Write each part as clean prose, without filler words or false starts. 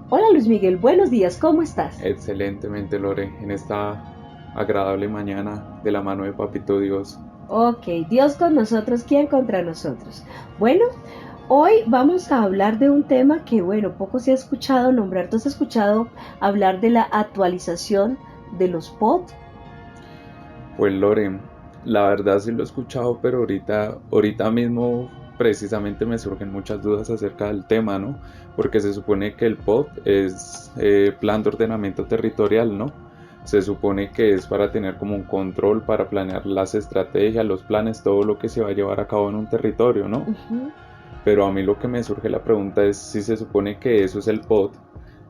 Hola Luis Miguel, buenos días, ¿cómo estás? Excelentemente, Lore, en esta agradable mañana de la mano de Papito Dios. Ok, Dios con nosotros, ¿quién contra nosotros? Bueno, hoy vamos a hablar de un tema que, bueno, poco se ha escuchado nombrar. ¿Tú has escuchado hablar de la actualización de los pod? Pues Lore, la verdad sí lo he escuchado, pero ahorita mismo precisamente me surgen muchas dudas acerca del tema, ¿no? Porque se supone que el POT es Plan de Ordenamiento Territorial, ¿no? Se supone que es para tener como un control, para planear las estrategias, los planes, todo lo que se va a llevar a cabo en un territorio, ¿no? Ujú. Pero a mí lo que me surge la pregunta es si se supone que eso es el POT,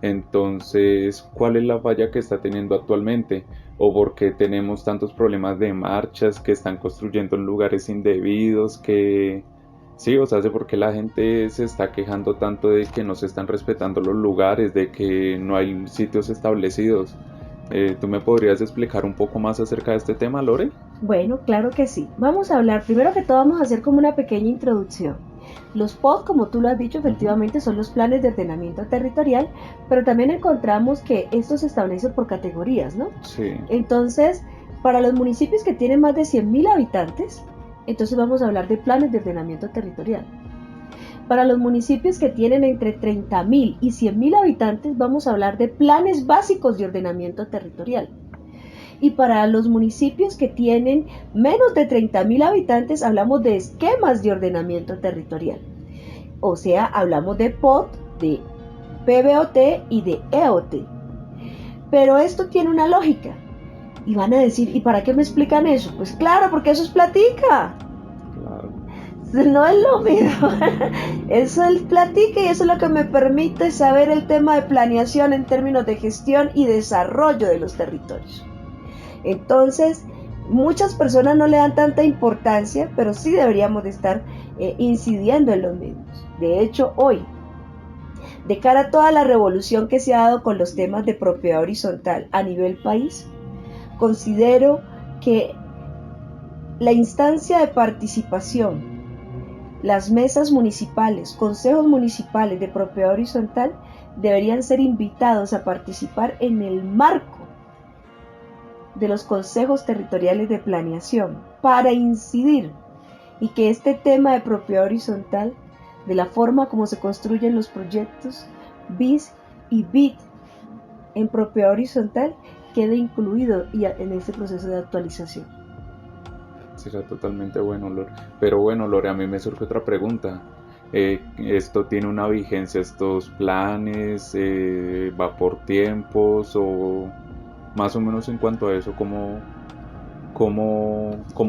entonces, ¿cuál es la falla que está teniendo actualmente? ¿O por qué tenemos tantos problemas de marchas que están construyendo en lugares indebidos? Que sí, o sea, ¿por qué la gente se está quejando tanto de que no se están respetando los lugares, de que no hay sitios establecidos? ¿Tú me podrías explicar un poco más acerca de este tema, Lore? Bueno, claro que sí. Vamos a hablar, primero que todo vamos a hacer como una pequeña introducción. Los POD, como tú lo has dicho, Ujú. efectivamente son los planes de ordenamiento territorial, pero también encontramos que estos se establecen por categorías, ¿no? Sí, Entonces, para los municipios que tienen más de 100.000 habitantes, entonces vamos a hablar de planes de ordenamiento territorial. Para los municipios que tienen entre 30.000 y 100.000 habitantes, vamos a hablar de planes básicos de ordenamiento territorial. Y para los municipios que tienen menos de 30.000 habitantes, hablamos de esquemas de ordenamiento territorial. O sea, hablamos de POT, de PBOT y de EOT. Pero esto tiene una lógica. Y van a decir, ¿y para qué me explican eso? Pues claro, porque eso es platica. claro. No es lo mismo. Eso es platica y eso es lo que me permite saber el tema de planeación en términos de gestión y desarrollo de los territorios. Entonces, muchas personas no le dan tanta importancia, pero sí deberíamos de estar incidiendo en los mismos. De hecho, hoy, de cara a toda la revolución que se ha dado con los temas de propiedad horizontal a nivel país, considero que la instancia de participación, las mesas municipales, consejos municipales de propiedad horizontal deberían ser invitados a participar en el marco de los consejos territoriales de planeación para incidir y que este tema de propiedad horizontal, de la forma como se construyen los proyectos BIS y BIT en propiedad horizontal, quede incluido en este proceso de actualización. Será totalmente bueno, Lore. Pero bueno, Lore, a mí me surge otra pregunta. ¿Esto tiene una vigencia, estos planes? ¿Va por tiempos? ¿O más o menos en cuanto a eso, cómo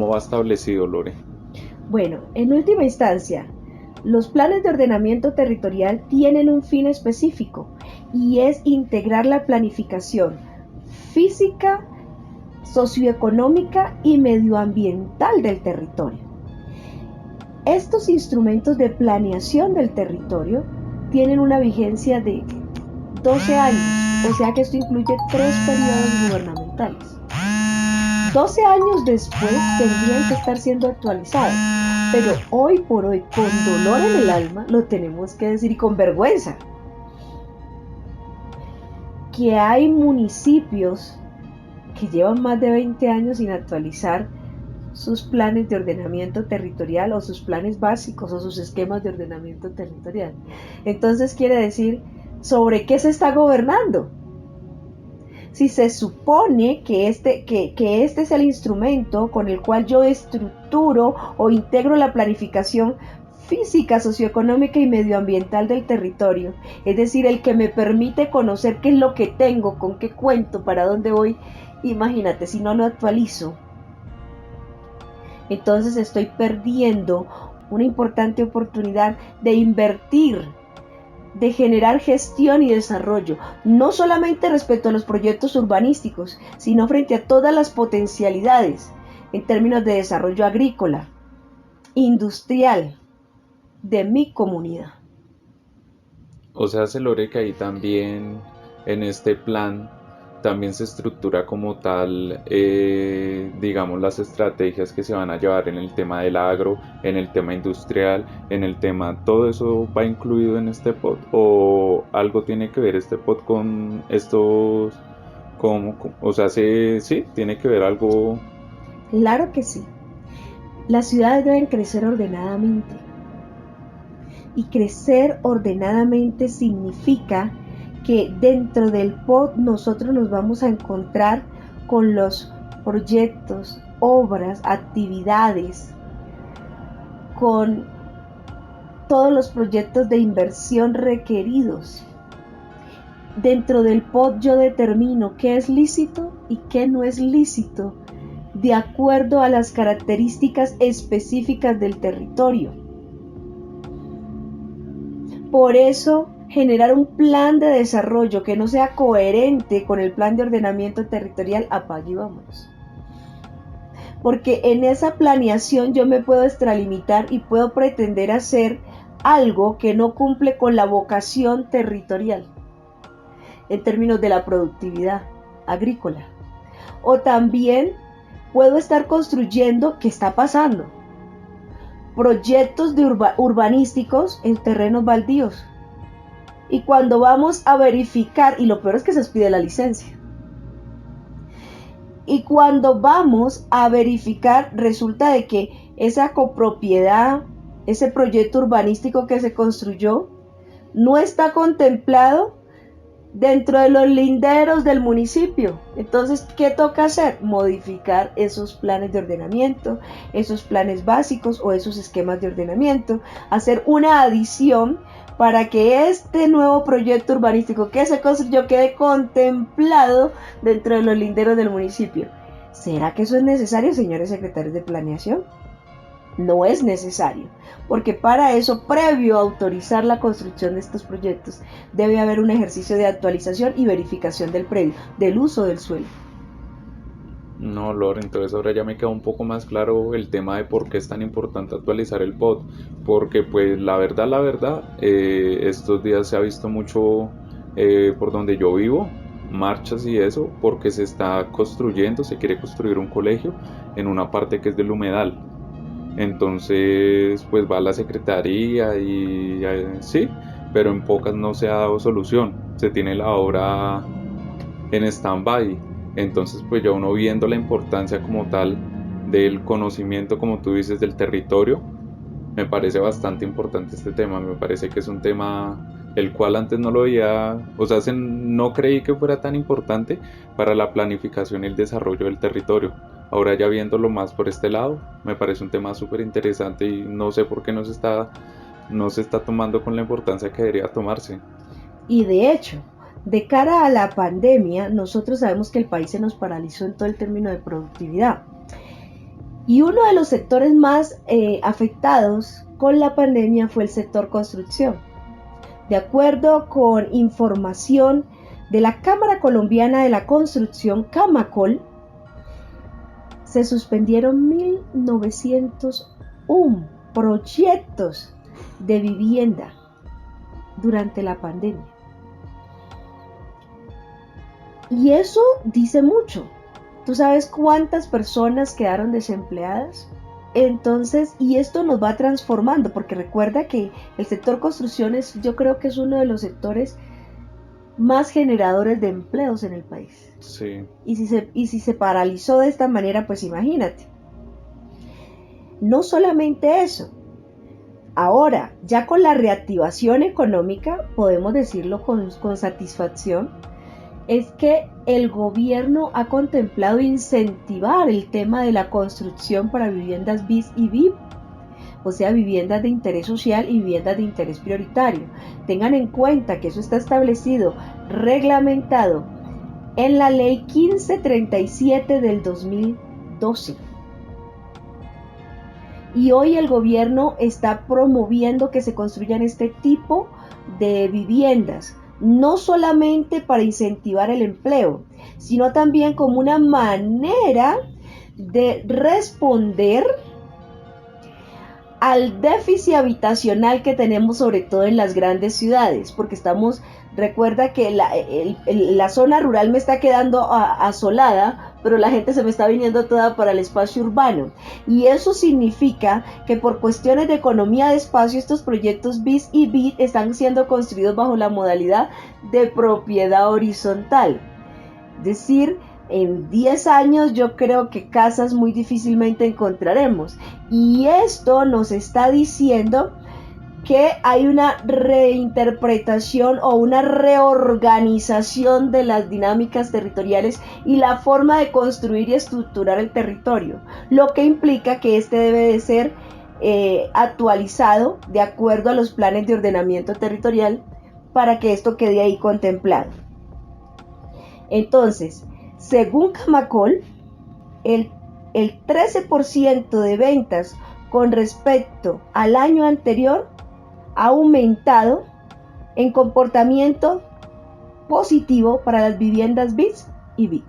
va establecido, Lore? Bueno, en última instancia, los planes de ordenamiento territorial tienen un fin específico y es integrar la planificación física, socioeconómica y medioambiental del territorio. Estos instrumentos de planeación del territorio tienen una vigencia de 12 años, o sea que esto incluye 3 periodos gubernamentales. 12 años después tendrían que estar siendo actualizados, pero hoy por hoy, con dolor en el alma, lo tenemos que decir y con vergüenza, que hay municipios que llevan más de 20 años sin actualizar sus planes de ordenamiento territorial o sus planes básicos o sus esquemas de ordenamiento territorial. Entonces quiere decir, ¿sobre qué se está gobernando? Si se supone que este es el instrumento con el cual yo estructuro o integro la planificación física, socioeconómica y medioambiental del territorio, es decir, el que me permite conocer qué es lo que tengo, con qué cuento, para dónde voy, imagínate, si no lo actualizo, entonces estoy perdiendo una importante oportunidad de invertir, de generar gestión y desarrollo, no solamente respecto a los proyectos urbanísticos, sino frente a todas las potencialidades en términos de desarrollo agrícola, industrial, de mi comunidad. O sea, se Lore, que ahí también en este plan también se estructura como tal, digamos, las estrategias que se van a llevar en el tema del agro, en el tema industrial, en el tema, todo eso va incluido en este pod o algo tiene que ver este pod con estos, o sea, sí, tiene que ver algo. Claro que sí. Las ciudades deben crecer ordenadamente. Y crecer ordenadamente significa que dentro del pod nosotros nos vamos a encontrar con los proyectos, obras, actividades, con todos los proyectos de inversión requeridos. Dentro del pod yo determino qué es lícito y qué no es lícito, de acuerdo a las características específicas del territorio. Por eso, generar un plan de desarrollo que no sea coherente con el plan de ordenamiento territorial, apague y vámonos. Porque en esa planeación yo me puedo extralimitar y puedo pretender hacer algo que no cumple con la vocación territorial en términos de la productividad agrícola. O también puedo estar construyendo, ¿qué está pasando? Proyectos de urbanísticos en terrenos baldíos. Y cuando vamos a verificar, y lo peor es que se os pide la licencia. Y cuando vamos a verificar, resulta de que esa copropiedad, ese proyecto urbanístico que se construyó, no está contemplado dentro de los linderos del municipio. Entonces, ¿qué toca hacer? Modificar esos planes de ordenamiento, esos planes básicos o esos esquemas de ordenamiento, hacer una adición para que este nuevo proyecto urbanístico que se construyó quede contemplado dentro de los linderos del municipio. ¿Será que eso es necesario, señores secretarios de planeación? No es necesario, porque para eso, previo a autorizar la construcción de estos proyectos, debe haber un ejercicio de actualización y verificación del predio, del uso del suelo. No, Lore, entonces ahora ya me queda un poco más claro el tema de por qué es tan importante actualizar el pod, porque pues la verdad, estos días se ha visto mucho por donde yo vivo, marchas y eso, porque se está construyendo, se quiere construir un colegio en una parte que es del humedal. Entonces, pues va a la secretaría y sí, pero en pocas no se ha dado solución. Se tiene la obra en stand-by. Entonces, pues ya uno viendo la importancia como tal del conocimiento, como tú dices, del territorio, me parece bastante importante este tema. Me parece que es un tema el cual antes no lo veía, o sea, no creí que fuera tan importante para la planificación y el desarrollo del territorio. Ahora ya viéndolo más por este lado, me parece un tema súper interesante y no sé por qué no se está tomando con la importancia que debería tomarse. Y de hecho, de cara a la pandemia, nosotros sabemos que el país se nos paralizó en todo el término de productividad. Y uno de los sectores más afectados con la pandemia fue el sector construcción. De acuerdo con información de la Cámara Colombiana de la Construcción, Camacol, se suspendieron 1901 proyectos de vivienda durante la pandemia. Y eso dice mucho. ¿Tú sabes cuántas personas quedaron desempleadas? Entonces, y esto nos va transformando, porque recuerda que el sector construcciones yo creo que es uno de los sectores más generadores de empleos en el país. Sí. Y si se paralizó de esta manera, pues imagínate. No solamente eso. Ahora, ya con la reactivación económica, podemos decirlo con satisfacción, es que el gobierno ha contemplado incentivar el tema de la construcción para viviendas BIS y VIP, o sea, viviendas de interés social y viviendas de interés prioritario. Tengan en cuenta que eso está establecido, reglamentado en la ley 1537 del 2012. Y hoy el gobierno está promoviendo que se construyan este tipo de viviendas, no solamente para incentivar el empleo, sino también como una manera de responder al déficit habitacional que tenemos sobre todo en las grandes ciudades, porque recuerda que la zona rural me está quedando asolada, pero la gente se me está viniendo toda para el espacio urbano, y eso significa que por cuestiones de economía de espacio estos proyectos BIS y BID están siendo construidos bajo la modalidad de propiedad horizontal, es decir, en 10 años yo creo que casas muy difícilmente encontraremos, y esto nos está diciendo que hay una reinterpretación o una reorganización de las dinámicas territoriales y la forma de construir y estructurar el territorio, lo que implica que este debe de ser actualizado de acuerdo a los planes de ordenamiento territorial para que esto quede ahí contemplado. Entonces, según Camacol, el 13% de ventas con respecto al año anterior ha aumentado en comportamiento positivo para las viviendas BIS y BID.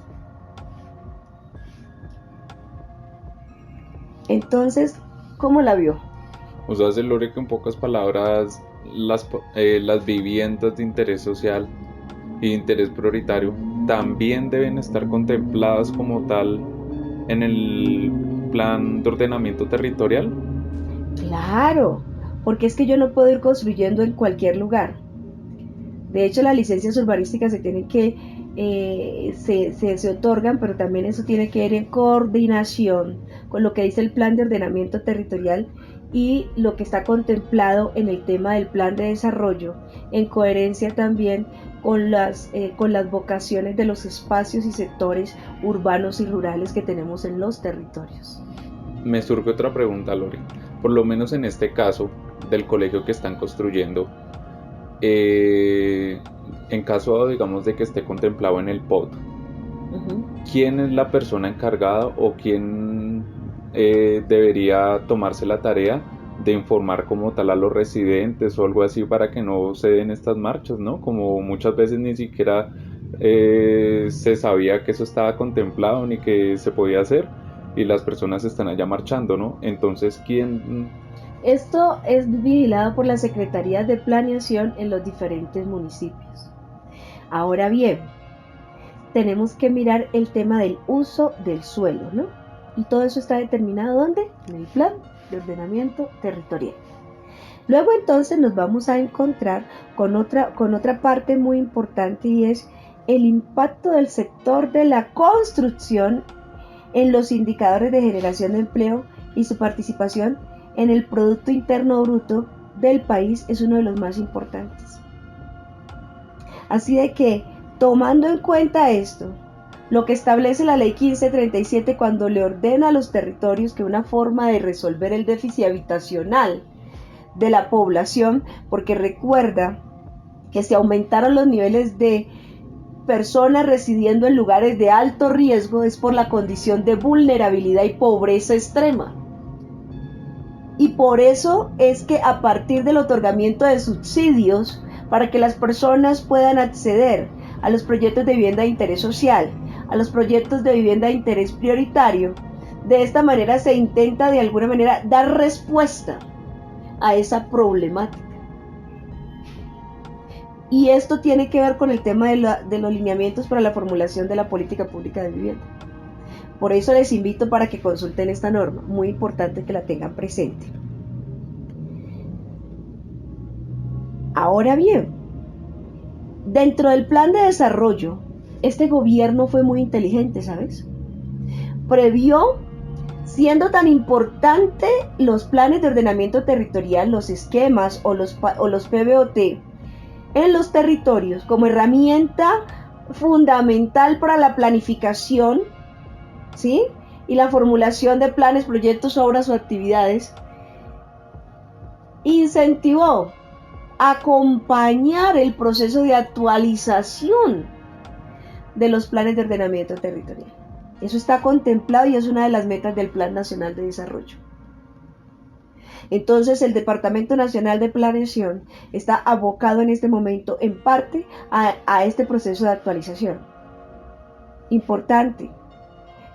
Entonces, ¿cómo la vio? O sea, se logra que en pocas palabras las viviendas de interés social y de interés prioritario también deben estar contempladas como tal en el plan de ordenamiento territorial. Claro, porque es que yo no puedo ir construyendo en cualquier lugar. De hecho, las licencias urbanísticas se tienen que se otorgan, pero también eso tiene que ir en coordinación con lo que dice el plan de ordenamiento territorial y lo que está contemplado en el tema del plan de desarrollo, en coherencia también con las vocaciones de los espacios y sectores urbanos y rurales que tenemos en los territorios. Me surge otra pregunta, Lore. Por lo menos en este caso del colegio que están construyendo, en caso, digamos, de que esté contemplado en el POT, ¿quién es la persona encargada o quién debería tomarse la tarea de informar como tal a los residentes o algo así para que no se den estas marchas, ¿no? Como muchas veces ni siquiera se sabía que eso estaba contemplado ni que se podía hacer y las personas están allá marchando, ¿no? Entonces, ¿quién? Esto es vigilado por las secretarías de planeación en los diferentes municipios. Ahora bien, tenemos que mirar el tema del uso del suelo, ¿no? Y todo eso está determinado ¿dónde? En el plan de ordenamiento territorial. Luego entonces nos vamos a encontrar con otra parte muy importante y es el impacto del sector de la construcción en los indicadores de generación de empleo y su participación en el Producto Interno Bruto del país es uno de los más importantes. Así de que, tomando en cuenta esto, lo que establece la Ley 1537 cuando le ordena a los territorios que una forma de resolver el déficit habitacional de la población, porque recuerda que se aumentaron los niveles de personas residiendo en lugares de alto riesgo es por la condición de vulnerabilidad y pobreza extrema. Y por eso es que a partir del otorgamiento de subsidios para que las personas puedan acceder a los proyectos de vivienda de interés social, a los proyectos de vivienda de interés prioritario, de esta manera se intenta de alguna manera dar respuesta a esa problemática. Y esto tiene que ver con el tema de los lineamientos para la formulación de la política pública de vivienda. Por eso les invito para que consulten esta norma, muy importante que la tengan presente. Ahora bien, dentro del plan de desarrollo, este gobierno fue muy inteligente, ¿sabes? Previó, siendo tan importante los planes de ordenamiento territorial, los esquemas o los PBOT en los territorios como herramienta fundamental para la planificación, ¿sí? Y la formulación de planes, proyectos, obras o actividades, incentivó acompañar el proceso de actualización de los planes de ordenamiento territorial. Eso está contemplado y es una de las metas del Plan Nacional de Desarrollo. Entonces el Departamento Nacional de Planeación está abocado en este momento en parte a este proceso de actualización. Importante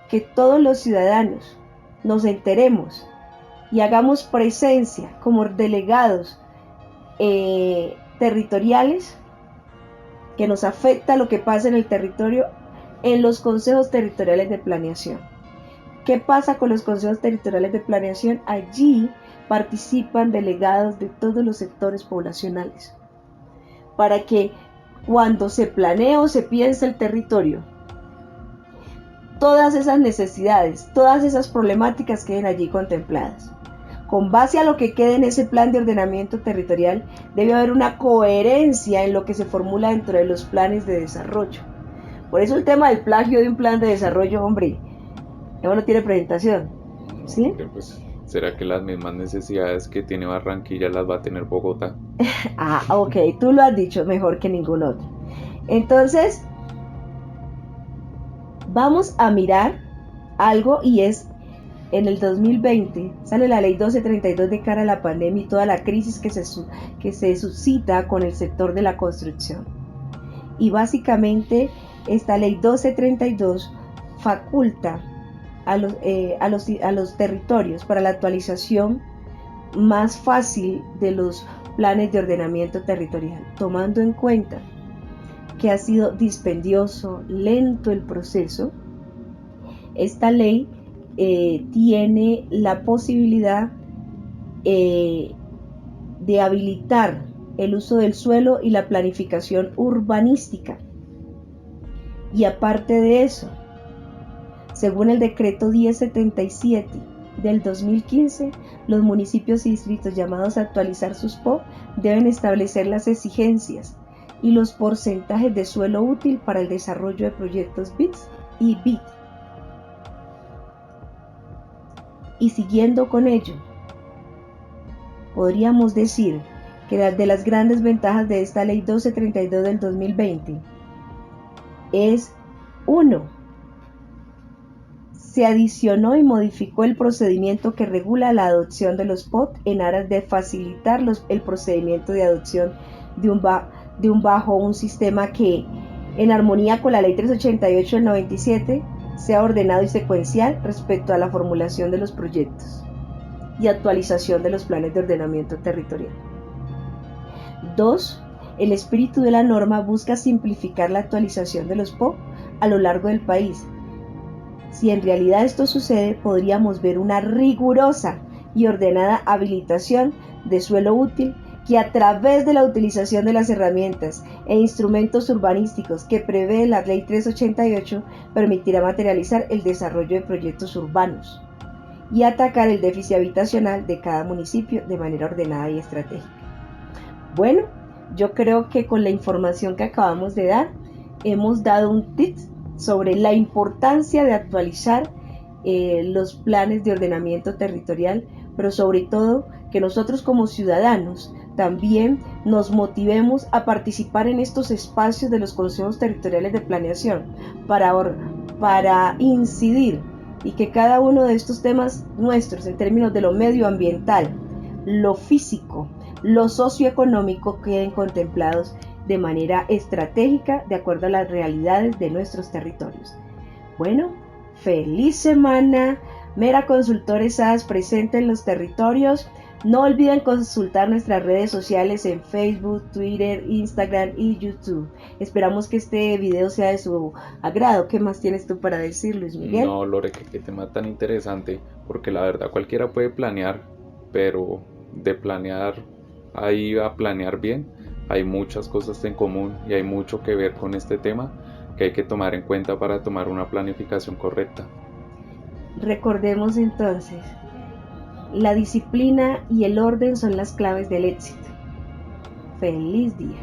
que todos los ciudadanos nos enteremos y hagamos presencia como delegados territoriales, que nos afecta lo que pasa en el territorio, en los consejos territoriales de planeación. ¿Qué pasa con los consejos territoriales de planeación? Allí participan delegados de todos los sectores poblacionales, para que cuando se planea o se piensa el territorio, todas esas necesidades, todas esas problemáticas queden allí contempladas. Con base a lo que quede en ese plan de ordenamiento territorial, debe haber una coherencia en lo que se formula dentro de los planes de desarrollo. Por eso el tema del plagio de un plan de desarrollo, hombre, eso no tiene presentación, ¿sí? Pues, ¿será que las mismas necesidades que tiene Barranquilla las va a tener Bogotá? Ok, tú lo has dicho mejor que ningún otro. Entonces, vamos a mirar algo, y es, en el 2020 sale la ley 1232 de cara a la pandemia y toda la crisis que se suscita con el sector de la construcción. Y básicamente esta ley 1232 faculta a los territorios para la actualización más fácil de los planes de ordenamiento territorial, tomando en cuenta que ha sido dispendioso, lento el proceso. Esta ley tiene la posibilidad de habilitar el uso del suelo y la planificación urbanística. Y aparte de eso, según el decreto 1077 del 2015, los municipios y distritos llamados a actualizar sus PO deben establecer las exigencias y los porcentajes de suelo útil para el desarrollo de proyectos BITS y BIT. Y siguiendo con ello, podríamos decir que de las grandes ventajas de esta ley 1232 del 2020 es 1. Se adicionó y modificó el procedimiento que regula la adopción de los POT en aras de facilitar el procedimiento de adopción bajo un sistema que, en armonía con la ley 388 del 97, sea ordenado y secuencial respecto a la formulación de los proyectos y actualización de los planes de ordenamiento territorial. 2. El espíritu de la norma busca simplificar la actualización de los PO a lo largo del país. Si en realidad esto sucede, podríamos ver una rigurosa y ordenada habilitación de suelo útil que, a través de la utilización de las herramientas e instrumentos urbanísticos que prevé la ley 388, permitirá materializar el desarrollo de proyectos urbanos y atacar el déficit habitacional de cada municipio de manera ordenada y estratégica. Bueno, yo creo que con la información que acabamos de dar, hemos dado un tip sobre la importancia de actualizar los planes de ordenamiento territorial, pero sobre todo que nosotros como ciudadanos también nos motivemos a participar en estos espacios de los consejos territoriales de planeación para incidir, y que cada uno de estos temas nuestros en términos de lo medioambiental, lo físico, lo socioeconómico, queden contemplados de manera estratégica de acuerdo a las realidades de nuestros territorios. Bueno, feliz semana. Mera Consultores SAS presente en los territorios. No olviden consultar nuestras redes sociales en Facebook, Twitter, Instagram y YouTube. Esperamos que este video sea de su agrado. ¿Qué más tienes tú para decir, Luis Miguel? No, Lore, qué tema tan interesante, porque la verdad cualquiera puede planear, pero de planear ahí a planear bien, hay muchas cosas en común y hay mucho que ver con este tema que hay que tomar en cuenta para tomar una planificación correcta. Recordemos entonces, la disciplina y el orden son las claves del éxito. ¡Feliz día!